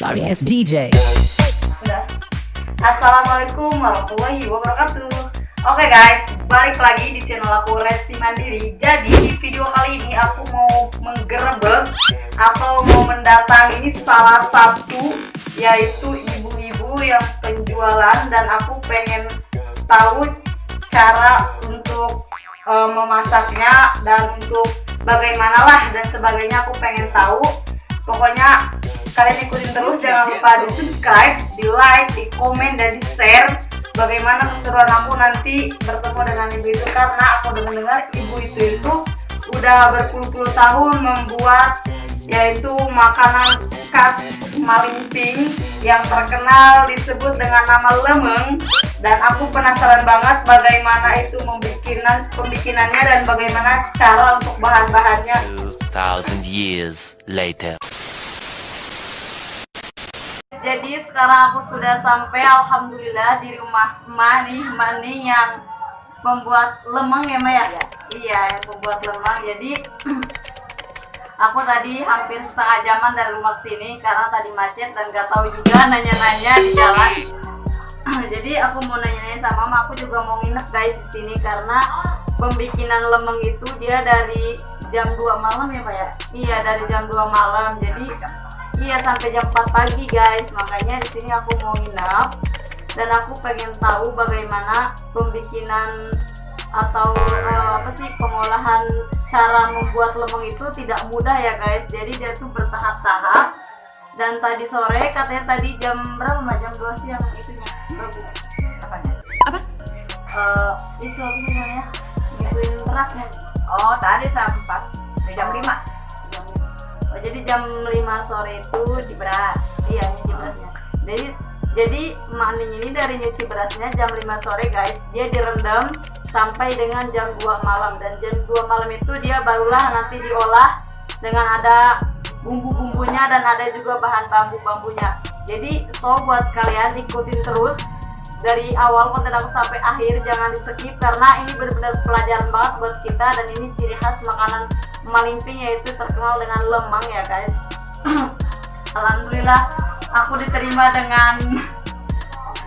Sorry ass DJ. Udah. Assalamualaikum warahmatullahi wabarakatuh. Oke guys, balik lagi di channel aku Resti Mandiri. Jadi di video kali ini aku mau menggerebek atau mau mendatangi salah satu, yaitu ibu-ibu yang penjualan, dan aku pengen tahu cara untuk memasaknya dan untuk bagaimana lah dan sebagainya. Aku pengen tahu. Pokoknya kalian ikutin terus, jangan lupa di subscribe, di like, di komen, dan di share bagaimana keseruan aku nanti bertemu dengan ibu itu. Karena aku dengar ibu itu udah berpuluh-puluh tahun membuat yaitu makanan khas Malingping yang terkenal disebut dengan nama lemeng. Dan aku penasaran banget bagaimana itu pembikinannya dan bagaimana cara untuk bahan-bahannya. 2,000 years later. Jadi sekarang aku sudah sampai, alhamdulillah, di rumah Mani yang membuat lemang ya Maya? Iya, yang membuat lemang. Jadi aku tadi hampir setengah jaman dari rumah ke sini karena tadi macet dan gak tahu juga, nanya-nanya di jalan. Jadi aku mau nanya-nanya sama Mama, aku juga mau nginep guys di sini karena pembikinan lemang itu dia dari jam 2 malam ya Pak ya? Iya, dari jam 2 malam. Jadi iya, sampai jam 4 pagi guys. Makanya di sini aku mau nginep dan aku pengen tahu bagaimana pembikinan atau pengolahan cara membuat lemang itu tidak mudah ya guys. Jadi dia tuh bertahap-tahap. Dan tadi sore katanya tadi jam berapa Mbak? Jam 2 siang itunya. Apanya? Apa? Itu apa sih namanya? Ngikutin berasnya. Oh, tadi sampai jam 5. Oh, jadi jam 5 sore itu di beras. Iya, nyuci berasnya. Jadi Mak Ning ini dari nyuci berasnya jam 5 sore guys, dia direndam sampai dengan jam 2 malam. Dan jam 2 malam itu dia barulah nanti diolah dengan ada bumbu-bumbunya dan ada juga bahan bambu-bambunya. Jadi buat kalian ikutin terus dari awal konten aku sampai akhir, jangan di skip karena ini benar-benar pelajaran banget buat kita. Dan ini ciri khas makanan Malingping, yaitu terkenal dengan lemang ya guys. Alhamdulillah aku diterima dengan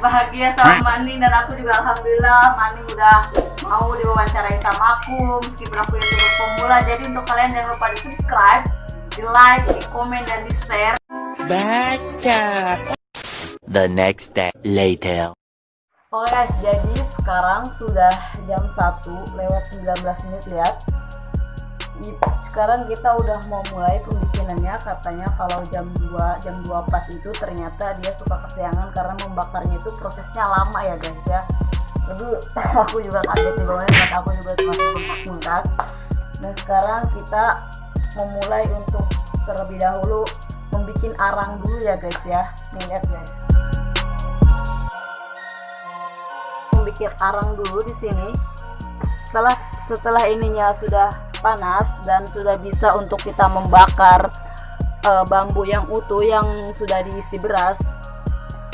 bahagia sama Mani, dan aku juga alhamdulillah Mani udah mau diwawancarai sama aku meskipun aku YouTuber pemula. Jadi untuk kalian jangan lupa di subscribe, di like, di komen, dan di share. The next day later. Oke guys, jadi sekarang sudah jam 1 lewat 19 menit, lihat. Sekarang kita udah mau mulai pembikinannya. Katanya kalau jam 2 pas itu ternyata dia suka kesiangan karena membakarnya itu prosesnya lama ya guys ya. Jadi aku juga kaget di bawahnya, karena aku juga masih bengkak. Dan sekarang kita memulai untuk terlebih dahulu membuat arang dulu ya guys ya. Nih lihat guys. Membuat arang dulu di sini. Setelah ininya sudah panas dan sudah bisa untuk kita membakar bambu yang utuh yang sudah diisi beras,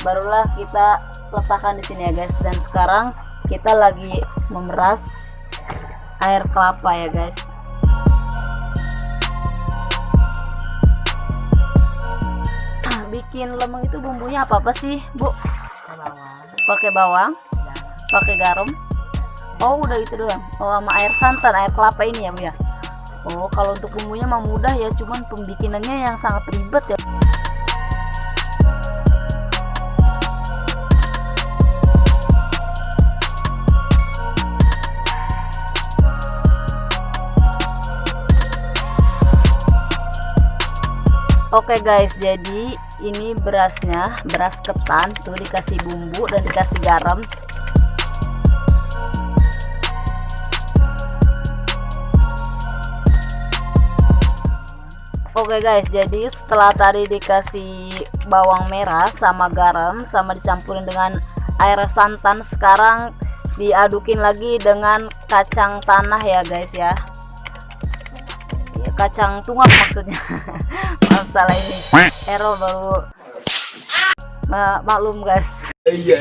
barulah kita letakkan di sini ya guys. Dan sekarang kita lagi memeras air kelapa ya guys. Bikin lemang itu bumbunya apa sih Bu? Pakai bawang, pakai garam. Oh udah itu doang. Oh, sama air santan, air kelapa ini ya Bu ya. Oh, kalau untuk bumbunya mah mudah ya, cuman pembikinannya yang sangat ribet ya. Oke guys, jadi ini berasnya, beras ketan tuh dikasih bumbu dan dikasih garam. Oke guys, jadi setelah tadi dikasih bawang merah sama garam sama dicampurin dengan air santan, sekarang diadukin lagi dengan kacang tanah ya guys ya. Kacang tunggak maksudnya. Maaf salah ini. Error baru. Maklum guys. Iya.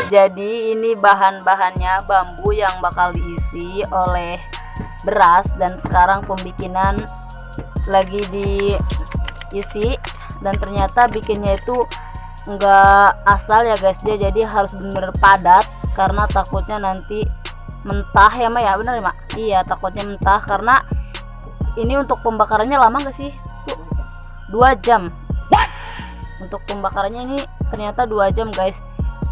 Jadi ini bahan-bahannya bambu yang bakal diisi oleh beras, dan sekarang pembikinan lagi diisi dan ternyata bikinnya itu nggak asal ya guys ya, jadi harus bener padat karena takutnya nanti mentah ya Mak ya, bener ya Mak? Iya, takutnya mentah karena ini untuk pembakarannya lama gak sih? 2 jam. Untuk pembakarannya ini ternyata 2 jam guys.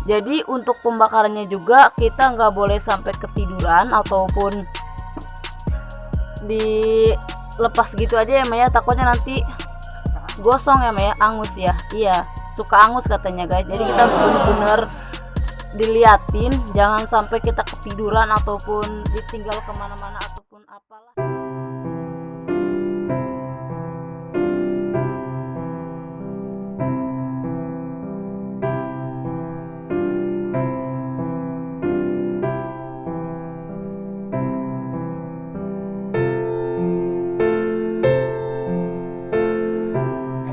Jadi untuk pembakarannya juga kita nggak boleh sampai ketiduran ataupun dilepas gitu aja ya Mak ya, takutnya nanti gosong ya Mak ya, angus ya. Iya, suka angus katanya guys. Jadi kita harus bener-bener diliatin, jangan sampai kita ketiduran ataupun ditinggal kemana-mana ataupun apalah.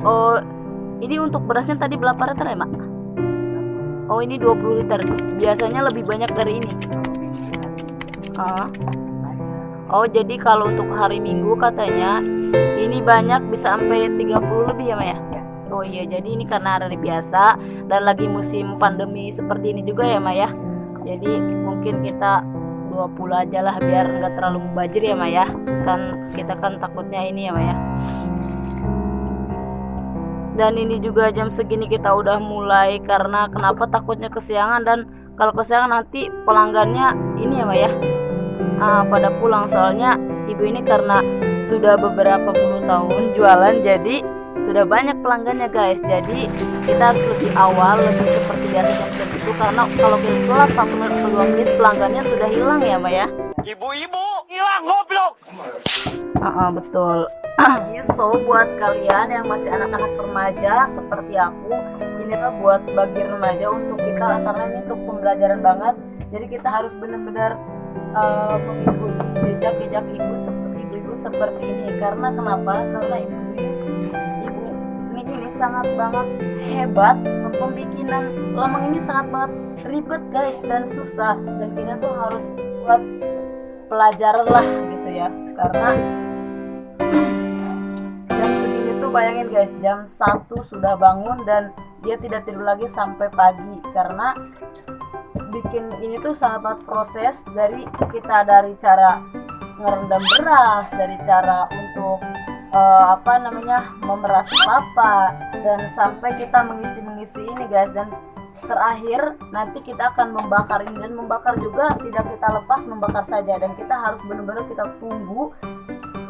Oh, ini untuk berasnya tadi berapa liter ya Mak? Oh, ini 20 liter. Biasanya lebih banyak dari ini. Oh, jadi kalau untuk hari Minggu katanya ini banyak bisa sampai 30 lebih ya Mak ya? Oh iya, jadi ini karena hari biasa dan lagi musim pandemi seperti ini juga ya Mak ya. Jadi mungkin kita 20 aja lah biar nggak terlalu mubazir ya Mak ya. Kan kita kan takutnya ini ya Mak ya. Dan ini juga jam segini kita udah mulai karena kenapa, takutnya kesiangan, dan kalau kesiangan nanti pelanggannya ini ya Mak ya pada pulang, soalnya ibu ini karena sudah beberapa puluh tahun jualan jadi sudah banyak pelanggannya guys. Jadi kita harus lebih awal, lebih seperti biasa jam segitu, karena kalau kita telat 1 menit atau 2 menit pelanggannya sudah hilang ya Mak ya. Ibu-ibu hilang goblok. Betul. So buat kalian yang masih anak-anak remaja seperti aku, ini tuh buat bagi remaja untuk kita, karena ini untuk pembelajaran banget. Jadi kita harus benar-benar mengikuti jejak-jejak ibu seperti ini. Karena kenapa? Karena ibu ini sangat banget hebat. Pembikinan lemang ini sangat banget ribet guys dan susah, dan kita tuh harus buat pelajaran lah gitu ya. Karena jam segini tuh bayangin guys, jam 1 sudah bangun dan dia tidak tidur lagi sampai pagi, karena bikin ini tuh sangat banget proses dari kita, dari cara ngerendam beras, dari cara untuk memeras kelapa, dan sampai kita mengisi ini guys, dan terakhir nanti kita akan membakar ini. Dan membakar juga tidak kita lepas membakar saja, dan kita harus benar-benar kita tunggu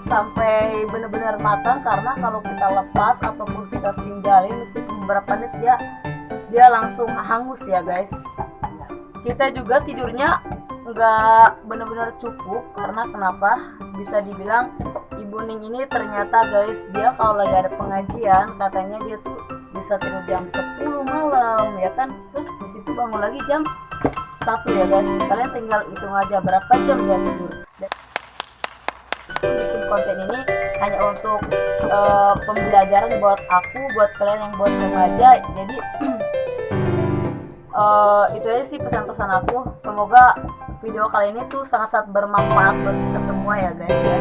sampai benar-benar matang, karena kalau kita lepas ataupun kita tinggalin meskipun beberapa menit dia langsung hangus ya guys. Kita juga tidurnya nggak benar-benar cukup, karena kenapa bisa dibilang Ibu Ning ini ternyata guys, dia kalau lagi ada pengajian katanya dia tuh bisa tidur jam 10 malam ya kan, terus disitu bangun lagi jam 1 ya guys. Kalian tinggal hitung aja berapa jam dia tidur. Bikin konten ini hanya untuk pembelajaran buat aku, buat kalian yang buat remaja. Jadi itu aja sih pesan-pesan aku. Semoga video kali ini tuh sangat-sangat bermanfaat buat kita semua ya guys ya.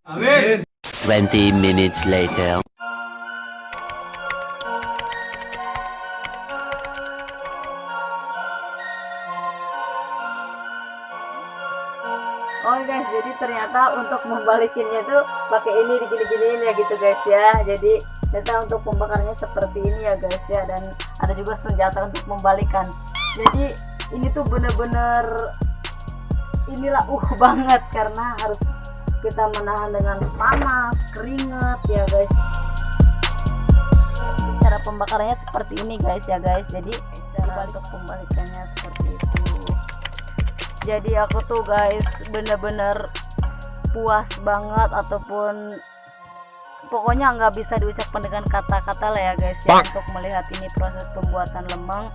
Amin. 20 minutes later. Oh guys, jadi ternyata untuk membalikinnya tuh pakai ini digini-giniin ya gitu guys ya. Jadi ternyata untuk pembakarnya seperti ini ya guys ya, dan ada juga senjata untuk membalikan. Jadi ini tuh bener-bener inilah banget, karena harus kita menahan dengan panas, keringat ya guys. Cara pembakarannya seperti ini guys ya guys. Jadi cara untuk pembalikannya seperti itu. Jadi aku tuh guys bener-bener puas banget, ataupun pokoknya nggak bisa diucapkan dengan kata-kata lah ya guys ya, untuk melihat ini proses pembuatan lemang.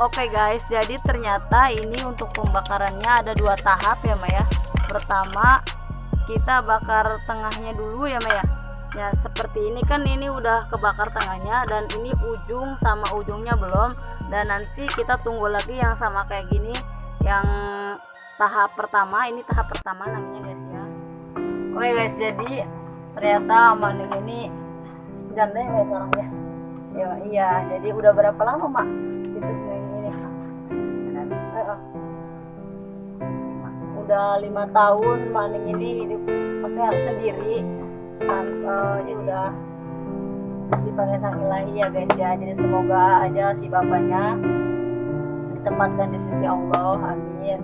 Oke guys, jadi ternyata ini untuk pembakarannya ada 2 tahap ya Mak ya. Pertama kita bakar tengahnya dulu ya Mak ya. Ya seperti ini kan, ini udah kebakar tengahnya, dan ini ujung sama ujungnya belum. Dan nanti kita tunggu lagi yang sama kayak gini, yang tahap pertama. Ini tahap pertama namanya guys ya. Oke guys, jadi ternyata maning ini janda ya orangnya. Ya iya, jadi udah berapa lama mak hidup ini? Udah 5 tahun maning ini hidup maksudnya sendiri tanpa ya udah dipanggil sang ilahi ya guys ya. Jadi semoga aja si bapaknya ditempatkan di sisi Allah, amin.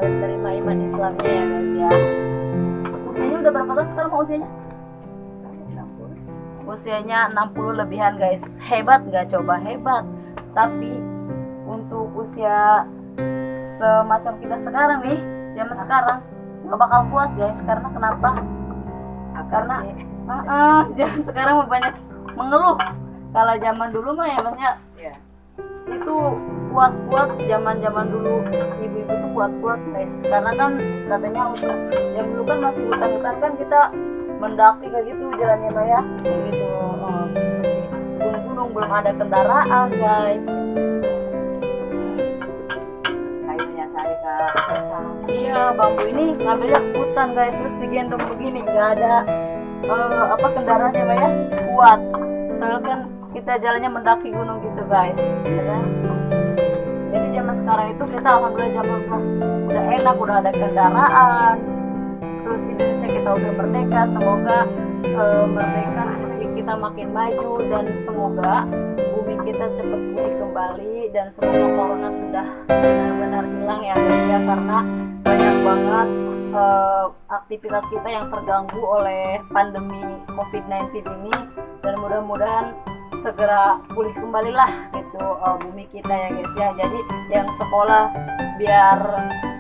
Terima iman Islamnya ya guys ya. Usianya udah berapa tahun sekarang usianya? Usianya 60 lebihan guys. Hebat nggak coba? Hebat. Tapi untuk usia semacam kita sekarang nih, zaman sekarang nggak bakal kuat guys. Karena kenapa? Karena zaman sekarang banyak mengeluh. Kalau zaman dulu mah ya maksudnya itu kuat-kuat, zaman dulu ibu-ibu tuh kuat-kuat guys. Karena kan katanya yang dulu kan masih hutan-hutan kan kita mendaki kayak gitu jalannya mah ya gitu. Gunung-gunung belum ada kendaraan guys. Kayunya cari ke iya, bambu ini ngambilnya hutan guys, terus digendong begini, nggak ada kendaraannya mah ya kuat. Soalnya kan kita jalannya mendaki gunung gitu guys ya kan? Jadi zaman sekarang itu kita alhamdulillah zaman udah enak, udah ada kendaraan, terus Indonesia kita udah merdeka. Semoga merdeka sisi kita makin maju dan semoga bumi kita cepat pulih kembali dan semoga corona sudah benar-benar hilang ya guys ya, karena banyak banget aktivitas kita yang terganggu oleh pandemi COVID-19 ini, dan mudah-mudahan segera pulih kembali lah gitu bumi kita ya guys ya. Jadi yang sekolah biar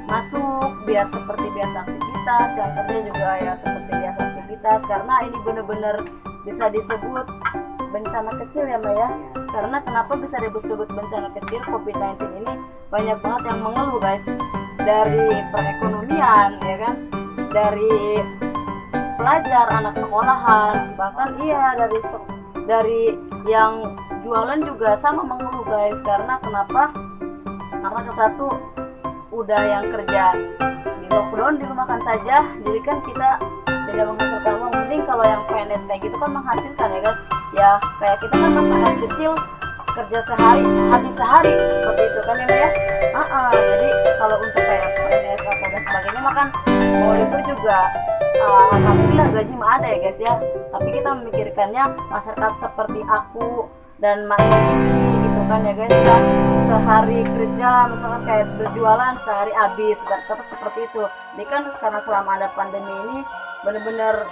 masuk, biar seperti biasa aktivitas, yang kerja juga ya seperti biasa aktivitas, karena ini benar-benar bisa disebut bencana kecil ya Mbak ya. Karena kenapa bisa disebut bencana kecil? COVID-19 ini banyak banget yang mengeluh guys, dari perekonomian ya kan, dari pelajar, anak sekolahan, bahkan iya dari yang jualan juga sama mengeluh guys. Karena kenapa? Karena ke satu udah yang kerja di lockdown dirumahkan saja, jadi kan kita tidak menghasilkan uang. Mending kalau yang PNS kayak gitu kan menghasilkan ya guys ya, kayak kita kan masyarakat kecil kerja sehari habis sehari seperti itu kan ya. Jadi kalau untuk kayak PNS atau dan sebagainya makan mau libur juga alhamdulillah gaji mah ada ya guys ya. Tapi kita memikirkannya masyarakat seperti aku dan Mak ini gitu kan ya guys ya, sehari kerja misalkan kayak berjualan sehari habis, kata seperti itu. Jadi kan karena selama ada pandemi ini benar-benar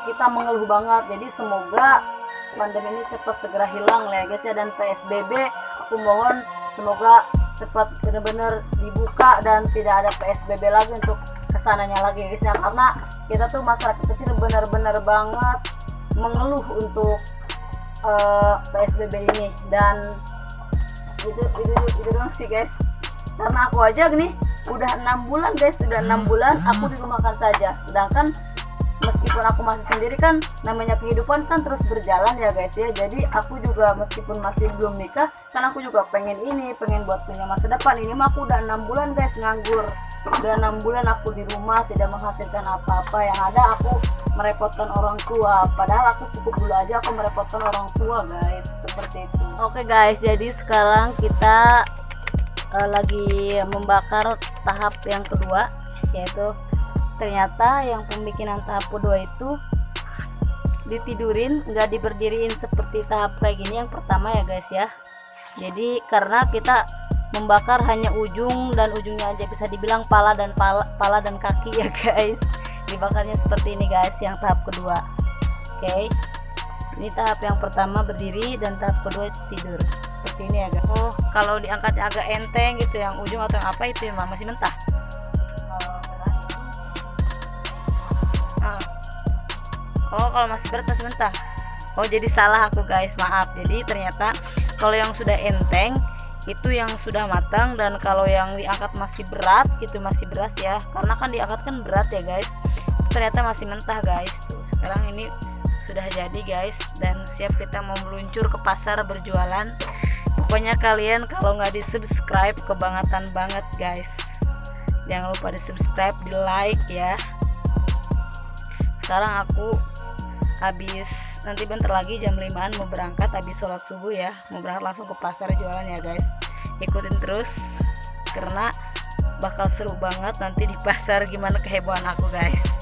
kita mengeluh banget. Jadi semoga pandemi ini cepat segera hilang lah ya guys ya, dan PSBB aku mohon semoga cepat benar-benar dibuka dan tidak ada PSBB lagi untuk kesananya lagi guys ya. Karena kita tuh masyarakat kecil benar-benar banget mengeluh untuk PSBB ini, dan itu doang sih guys. Karena aku aja nih udah 6 bulan guys, udah 6 bulan aku dirumahkan saja, sedangkan meskipun aku masih sendiri kan namanya kehidupan kan terus berjalan ya guys ya. Jadi aku juga meskipun masih belum nikah kan aku juga pengen buat punya masa depan. Ini mah aku udah 6 bulan guys nganggur, udah 6 bulan aku di rumah tidak menghasilkan apa-apa, yang ada aku merepotkan orang tua, padahal aku cukup dulu aja aku merepotkan orang tua guys, seperti itu. Oke guys, jadi sekarang kita lagi membakar tahap yang kedua, yaitu ternyata yang pembikinan tahap kedua itu ditidurin, nggak diberdiriin seperti tahap kayak gini yang pertama ya guys ya. Jadi karena kita membakar hanya ujung dan ujungnya aja, bisa dibilang pala dan kaki ya guys, dibakarnya seperti ini guys yang tahap kedua. Oke, ini tahap yang pertama berdiri dan tahap kedua tidur seperti ini ya guys. Oh, kalau diangkatnya agak enteng gitu yang ujung atau yang apa itu ya masih mentah. Oh, kalau masih berat masih mentah. Oh, jadi salah aku guys, maaf. Jadi ternyata kalau yang sudah enteng itu yang sudah matang, dan kalau yang diangkat masih berat itu masih beras ya, karena kan diangkat kan berat ya guys. Ternyata masih mentah guys. Tuh, sekarang ini sudah jadi guys, dan siap kita mau meluncur ke pasar berjualan. Pokoknya kalian kalau nggak di subscribe kebangetan banget guys. Jangan lupa di subscribe, di like ya. Sekarang aku habis, nanti bentar lagi jam 5an mau berangkat, habis sholat subuh ya, mau berangkat langsung ke pasar jualan ya guys. Ikutin terus karena bakal seru banget nanti di pasar, gimana kehebohan aku guys.